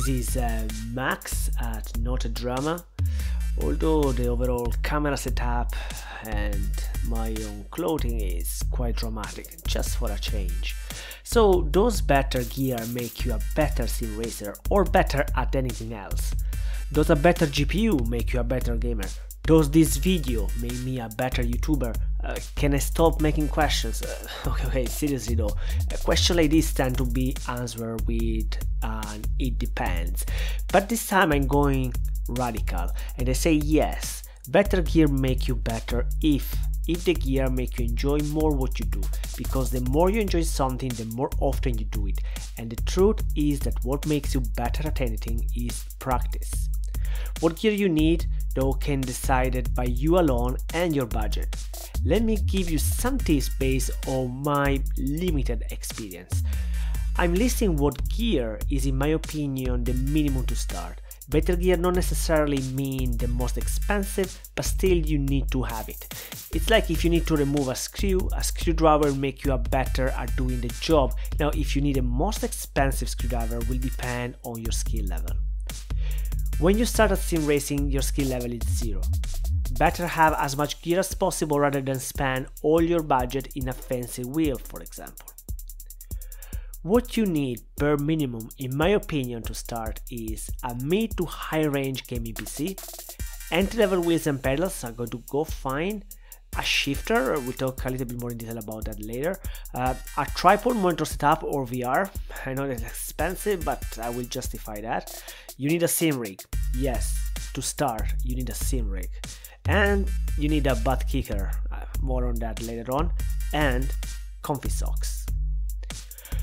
this is Max at Not a Drama, although the overall camera setup and my own clothing is quite dramatic, just for a change. So does better gear make you a better sim racer or better at anything else? Does a better GPU make you a better gamer? Does this video make me a better YouTuber? Can I stop making questions? Okay, seriously though, questions like this tend to be answered with it depends. But this time I'm going radical and I say yes, better gear make you better if the gear make you enjoy more what you do, because the more you enjoy something, the more often you do it. And the truth is that what makes you better at anything is practice. What gear you need, though, can be decided by you alone and your budget. Let me give you some tips based on my limited experience. I'm listing what gear is, in my opinion, the minimum to start. Better gear not necessarily mean the most expensive, but still you need to have it. It's like if you need to remove a screwdriver will make you a better at doing the job. Now if you need a most expensive screwdriver will depend on your skill level. When you start at sim racing, your skill level is 0. Better have as much gear as possible rather than spend all your budget in a fancy wheel, for example. What you need per minimum, in my opinion, to start is a mid to high range gaming PC, entry-level wheels and pedals are going to go fine, a shifter, we'll talk a little bit more in detail about that later, a tripod monitor setup or VR, I know that's expensive but I will justify that. You need a sim rig, yes, to start you need a sim rig, and you need a butt kicker, more on that later on, and comfy socks.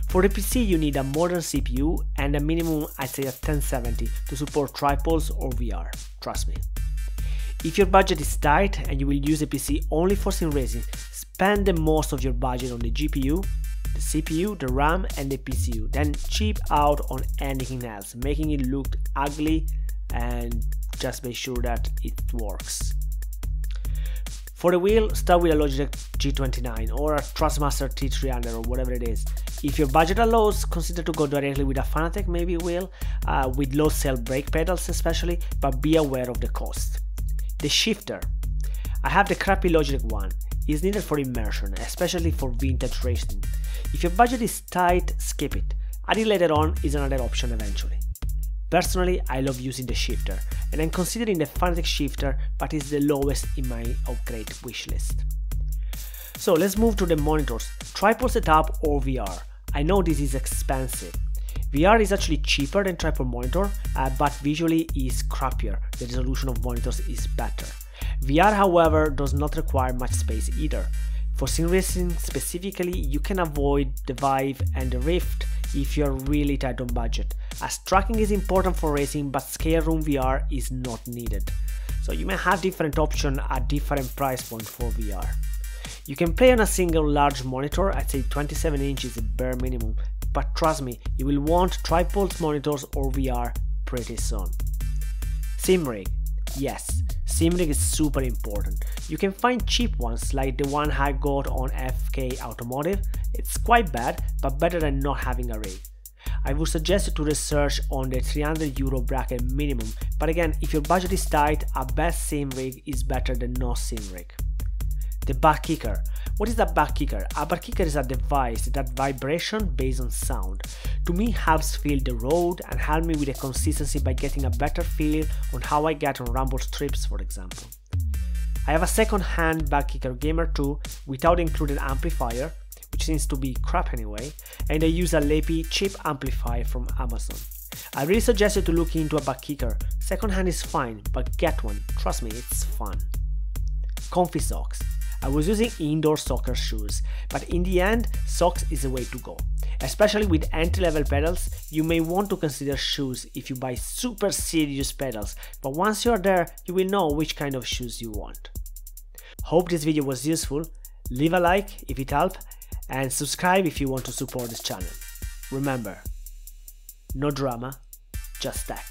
For the PC you need a modern CPU and a minimum, I'd say, a 1070 to support tripods or VR, trust me. If your budget is tight and you will use a PC only for sim racing, spend the most of your budget on the GPU, the CPU, the RAM and the PCU, then cheap out on anything else, making it look ugly, and just make sure that it works. For the wheel, start with a Logitech G29 or a Thrustmaster T300 or whatever it is. If your budget allows, consider to go directly with a Fanatec maybe wheel, with low cell brake pedals especially, but be aware of the cost. The shifter. I have the crappy Logitech one. It's needed for immersion, especially for vintage racing. If your budget is tight, skip it. Adding later on is another option eventually. Personally, I love using the shifter, and I'm considering the Fanatec shifter, but it's the lowest in my upgrade wishlist. So let's move to the monitors, tripod setup or VR. I know this is expensive. VR is actually cheaper than tripod monitor, but visually is crappier. The resolution of monitors is better. VR, however, does not require much space either. For sim racing specifically, you can avoid the Vive and the Rift if you're really tight on budget, as tracking is important for racing, but scale room VR is not needed. So you may have different options at different price point for VR. You can play on a single large monitor, I'd say 27 inches is bare minimum, but trust me, you will want tripods, monitors or VR pretty soon. Sim rig. Yes, sim rig is super important. You can find cheap ones like the one I got on FK Automotive. It's quite bad, but better than not having a rig. I would suggest you to research on the €300 bracket minimum, but again, if your budget is tight, a best sim rig is better than no sim rig. The butt kicker. What is a butt kicker? A butt kicker is a device that vibration based on sound. To me, helps feel the road and help me with the consistency by getting a better feel on how I get on rumble strips, for example. I have a second-hand butt kicker Gamer 2 without included amplifier, which seems to be crap anyway, and I use a Lepi cheap amplifier from Amazon. I really suggest you to look into a butt kicker. Second-hand is fine, but get one. Trust me, it's fun. Comfy socks. I was using indoor soccer shoes, but in the end, socks is the way to go. Especially with entry-level pedals, you may want to consider shoes if you buy super serious pedals, but once you're there, you will know which kind of shoes you want. Hope this video was useful. Leave a like if it helped, and subscribe if you want to support this channel. Remember, no drama, just tech.